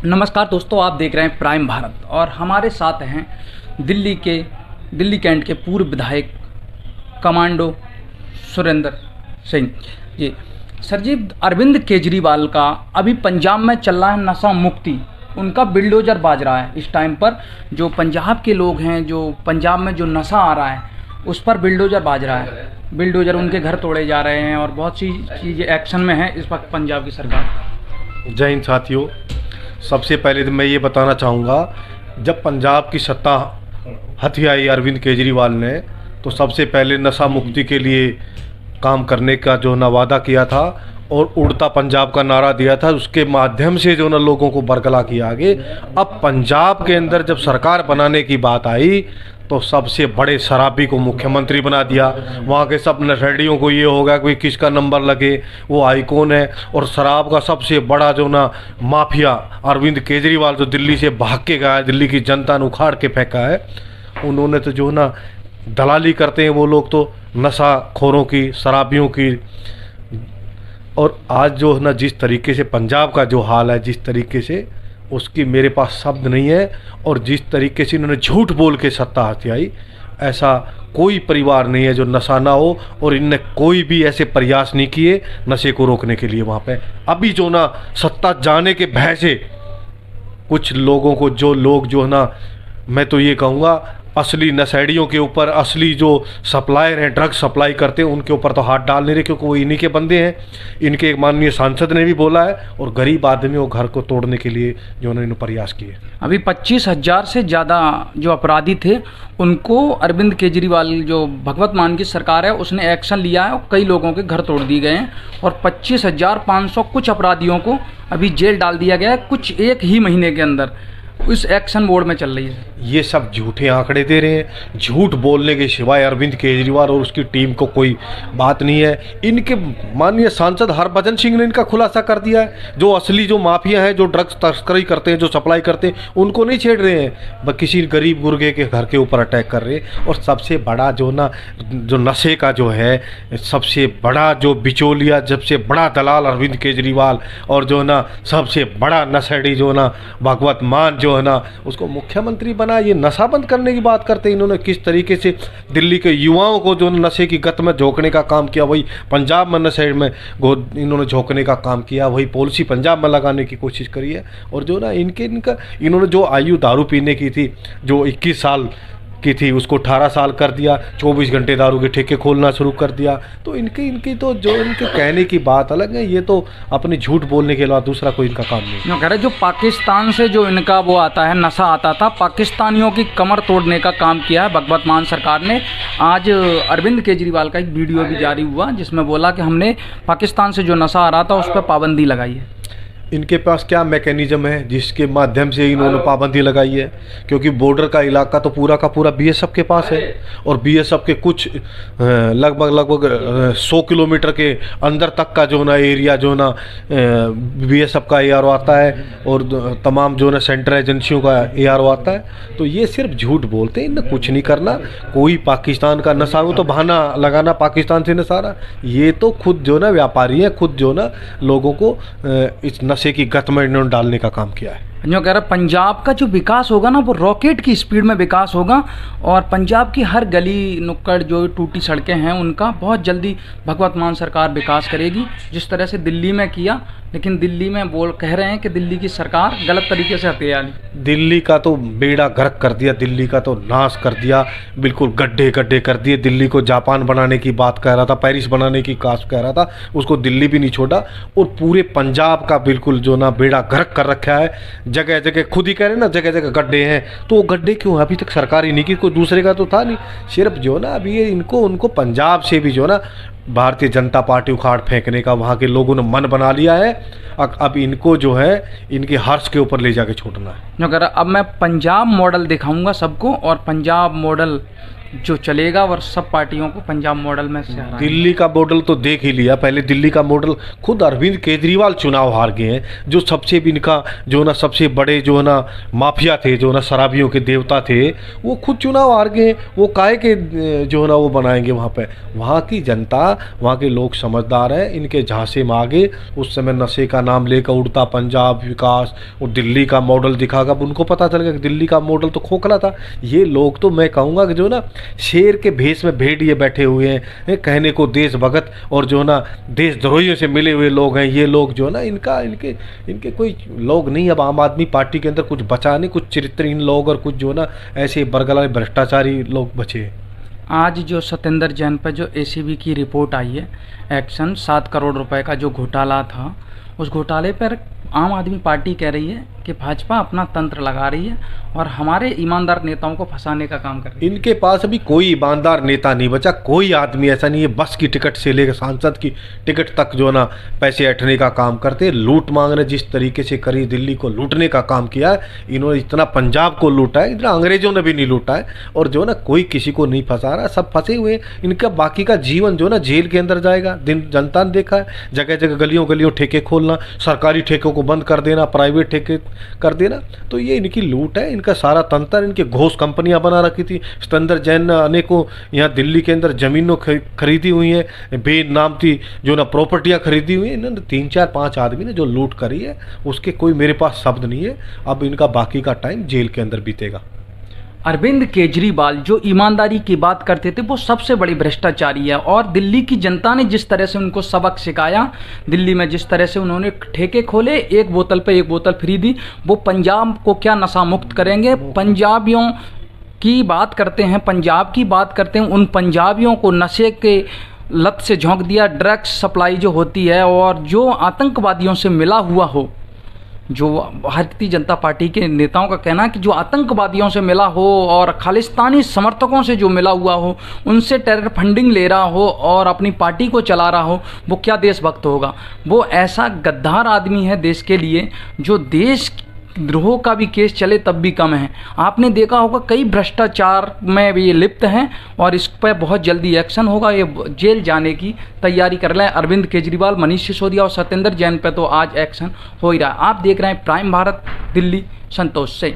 नमस्कार दोस्तों, आप देख रहे हैं प्राइम भारत और हमारे साथ हैं दिल्ली कैंट के पूर्व विधायक कमांडो सुरेंद्र सिंह जी। सर जी, अरविंद केजरीवाल का अभी पंजाब में चल रहा है नशा मुक्ति, उनका बिल्डोजर बाज रहा है इस टाइम पर। जो पंजाब के लोग हैं, जो पंजाब में जो नशा आ रहा है उस पर बिल्डोजर बाज रहा है। बिल्डोजर उनके घर तोड़े जा रहे हैं और बहुत सी चीज़ें एक्शन में है इस वक्त पंजाब की सरकार। जय हिंद साथियों, सबसे पहले तो मैं ये बताना चाहूँगा, जब पंजाब की सत्ता हथियाई अरविंद केजरीवाल ने, तो सबसे पहले नशा मुक्ति के लिए काम करने का जो ना वादा किया था और उड़ता पंजाब का नारा दिया था, उसके माध्यम से जो ना लोगों को बरगला किया आगे। अब पंजाब के अंदर जब सरकार बनाने की बात आई तो सबसे बड़े शराबी को मुख्यमंत्री बना दिया। वहाँ के सब नशेड़ियों को ये होगा कि किसका नंबर लगे, वो आइकॉन है। और शराब का सबसे बड़ा जो ना माफिया अरविंद केजरीवाल, जो दिल्ली से भाग के गया है, दिल्ली की जनता ने उखाड़ के फेंका है। उन्होंने तो जो ना दलाली करते हैं वो लोग, तो नशा खोरों की, शराबियों की। और आज जो ना जिस तरीके से पंजाब का जो हाल है, जिस तरीके से, उसकी मेरे पास शब्द नहीं है। और जिस तरीके से इन्होंने झूठ बोल के सत्ता हथियाई, ऐसा कोई परिवार नहीं है जो नशा ना हो। और इनने कोई भी ऐसे प्रयास नहीं किए नशे को रोकने के लिए। वहाँ पे अभी जो ना सत्ता जाने के भय से कुछ लोगों को, जो लोग जो है ना, मैं तो ये कहूँगा असली नशेड़ियों के ऊपर, असली जो सप्लायर हैं, ड्रग सप्लाई करते हैं, उनके ऊपर तो हाथ डाल नहीं रहे, क्योंकि वो इन्हीं के बंदे हैं। इनके एक माननीय सांसद ने भी बोला है। और गरीब आदमी वो घर को तोड़ने के लिए जो उन्होंने प्रयास किए। अभी 25,000 से ज़्यादा जो अपराधी थे उनको अरविंद केजरीवाल, जो भगवत मान की सरकार है, उसने एक्शन लिया है और कई लोगों के घर तोड़ दिए गए हैं। और 25,500 कुछ अपराधियों को अभी जेल डाल दिया गया है, कुछ एक ही महीने के अंदर। इस एक्शन मोड में चल रही है। ये सब झूठे आंकड़े दे रहे हैं। झूठ बोलने के सिवाय अरविंद केजरीवाल और उसकी टीम को कोई बात नहीं है। इनके माननीय सांसद हरभजन सिंह ने इनका खुलासा कर दिया है। जो असली जो माफिया हैं, जो ड्रग्स तस्करी करते हैं, जो सप्लाई करते हैं, उनको नहीं छेड़ रहे हैं, बस किसी गरीब गुरगे के घर के ऊपर अटैक कर रहे हैं। और सबसे बड़ा जो ना, जो नशे का जो है, सबसे बड़ा जो बिचौलिया, सबसे बड़ा दलाल अरविंद केजरीवाल, और जो ना सबसे बड़ा नशेड़ी जो ना भगवत मान जो है ना, उसको मुख्यमंत्री बना। ये नशा बंद करने की बात करते हैं। इन्होंने किस तरीके से दिल्ली के युवाओं को जो नशे की गत में झोंकने का काम किया, वही पंजाब में नशे में इन्होंने झोंकने का काम किया, वही पॉलिसी पंजाब में लगाने की कोशिश करी है। और जो ना इन्होंने जो आयु दारू पीने की थी, जो 21 साल की थी, उसको 18 साल कर दिया। 24 घंटे दारू के ठेके खोलना शुरू कर दिया। तो इनकी तो जो इनके कहने की बात अलग है, ये तो अपनी झूठ बोलने के अलावा दूसरा कोई इनका काम नहीं। कह रहे जो पाकिस्तान से जो इनका वो आता है, नशा आता था, पाकिस्तानियों की कमर तोड़ने का काम किया है भगवत मान सरकार ने। आज अरविंद केजरीवाल का एक वीडियो भी जारी हुआ जिसमें बोला कि हमने पाकिस्तान से जो नशा आ रहा था उस पर पाबंदी लगाई है। इनके पास क्या मैकेनिज्म है जिसके माध्यम से इन्होंने पाबंदी लगाई है? क्योंकि बॉर्डर का इलाका तो पूरा का पूरा बीएसएफ के पास है। और बीएसएफ के कुछ लगभग 100 किलोमीटर के अंदर तक का जो ना एरिया जो ना बीएसएफ का एआरओ आता है, और तमाम जो ना सेंट्रल एजेंसियों का एआरओ आता है। तो ये सिर्फ झूठ बोलते हैं, इन्हें कुछ नहीं करना। कोई पाकिस्तान का नशा हो तो बहाना लगाना पाकिस्तान से नशा, ये तो खुद जो ना व्यापारी है, खुद जो ना लोगों को इस नशे की गत में इन्होंने डालने का काम किया है। जो कह रहा है पंजाब का जो विकास होगा ना, वो रॉकेट की स्पीड में विकास होगा। और पंजाब की हर गली नुक्कड़ जो टूटी सड़कें हैं, उनका बहुत जल्दी भगवत मान सरकार विकास करेगी, जिस तरह से दिल्ली में किया। लेकिन दिल्ली में कह रहे हैं कि दिल्ली की सरकार गलत तरीके से हथियार ली। दिल्ली का तो बेड़ा गर्क कर दिया, दिल्ली का तो नाश कर दिया, बिल्कुल गड्ढे गड्ढे कर दिए। दिल्ली को जापान बनाने की बात कह रहा था, पेरिस बनाने की काश कह रहा था, उसको दिल्ली भी नहीं छोड़ा। और पूरे पंजाब का बिल्कुल जो ना बेड़ा गर्क कर रखा है। जगह जगह खुद ही कह रहे हैं ना, जगह जगह गड्ढे हैं। तो वो गड्ढे क्यों? अभी तक सरकार ही नहीं की, कोई दूसरे का तो था नहीं। सिर्फ जो ना अभी ये उनको पंजाब से भी जो ना भारतीय जनता पार्टी उखाड़ फेंकने का वहाँ के लोगों ने मन बना लिया है। अब इनको जो है इनके हर्ष के ऊपर ले जाके छोड़ना है। जो कह रहा अब मैं पंजाब मॉडल दिखाऊंगा सबको, और पंजाब मॉडल जो चलेगा और सब पार्टियों को पंजाब मॉडल में से हराएंगे। दिल्ली का मॉडल तो देख ही लिया, पहले दिल्ली का मॉडल खुद अरविंद केजरीवाल चुनाव हार गए हैं, जो सबसे भी इनका जो ना सबसे बड़े जो है ना माफिया थे, जो ना शराबियों के देवता थे, वो खुद चुनाव हार गए। वो काहे के जो है ना वो बनाएंगे वहाँ पे? वहाँ की जनता, वहाँ के लोग समझदार हैं, इनके झांसे में आगे उस समय नशे का नाम लेकर उड़ता पंजाब विकास और दिल्ली का मॉडल दिखागा, अब उनको पता चल गया कि दिल्ली का मॉडल तो खोखला था। ये लोग तो मैं कहूँगा कि जो ना शेर के भेष में भेड़िए बैठे हुए हैं, कहने को देशभगत और जो ना देशद्रोहियों से मिले हुए लोग हैं ये लोग। जो ना इनके कोई लोग नहीं, अब आम आदमी पार्टी के अंदर कुछ बचा नहीं, कुछ चरित्रहीन लोग और कुछ जो ना ऐसे बरगला भ्रष्टाचारी लोग बचे हैं। आज जो सत्येंद्र जैन पर जो एसीबी की रिपोर्ट आई है, एक्शन 7 करोड़ रुपए का जो घोटाला था, उस घोटाले पर आम आदमी पार्टी कह रही है कि भाजपा अपना तंत्र लगा रही है और हमारे ईमानदार नेताओं को फंसाने का काम कर रही है। इनके पास अभी कोई ईमानदार नेता नहीं बचा, कोई आदमी ऐसा नहीं है। बस की टिकट से लेकर सांसद की टिकट तक जो ना पैसे ऐंठने का काम करते, लूट मांग रहे। जिस तरीके से करी दिल्ली को लूटने का काम किया है इन्होंने, इतना पंजाब को लूटा है, इतना अंग्रेजों ने भी नहीं लूटा है। और जो ना कोई किसी को नहीं फंसा रहा, सब फंसे हुए हैं। इनका बाकी का जीवन जो ना जेल के अंदर जाएगा। दिन जनता ने देखा है, जगह जगह गलियों गलियों ठेके खोलना, सरकारी ठेकों को बंद कर देना, प्राइवेट ठेके कर देना, तो ये इनकी लूट है। इनका सारा तंत्र, इनके घोष कंपनियां बना रखी थी। सत्येंद्र जैन ने अनेकों यहाँ दिल्ली के अंदर जमीनों खरीदी हुई हैं, बेनामती जो ना प्रॉपर्टियां खरीदी हुई हैं। इन्होंने 3 4 5 आदमी ने जो लूट करी है, उसके कोई मेरे पास शब्द नहीं है। अब इनका बाकी का टाइम जेल के अंदर बीतेगा। अरविंद केजरीवाल जो ईमानदारी की बात करते थे, वो सबसे बड़ी भ्रष्टाचारी है। और दिल्ली की जनता ने जिस तरह से उनको सबक सिखाया, दिल्ली में जिस तरह से उन्होंने ठेके खोले, एक बोतल पे एक बोतल फ्री दी, वो पंजाब को क्या नशा मुक्त करेंगे। पंजाबियों की बात करते हैं, पंजाब की बात करते हैं, उन पंजाबियों को नशे के लत से झोंक दिया। ड्रग्स सप्लाई जो होती है और जो आतंकवादियों से मिला हुआ हो, जो भारतीय जनता पार्टी के नेताओं का कहना है कि जो आतंकवादियों से मिला हो और खालिस्तानी समर्थकों से जो मिला हुआ हो, उनसे टेरर फंडिंग ले रहा हो और अपनी पार्टी को चला रहा हो, वो क्या देशभक्त होगा। वो ऐसा गद्दार आदमी है देश के लिए, जो देश द्रोह का भी केस चले तब भी कम है। आपने देखा होगा कई भ्रष्टाचार में भी ये लिप्त हैं और इस पर बहुत जल्दी एक्शन होगा। ये जेल जाने की तैयारी कर रहे हैं अरविंद केजरीवाल, मनीष सिसोदिया और सत्येंद्र जैन पे तो आज एक्शन हो ही रहा है। आप देख रहे हैं प्राइम भारत, दिल्ली, संतोष सिंह।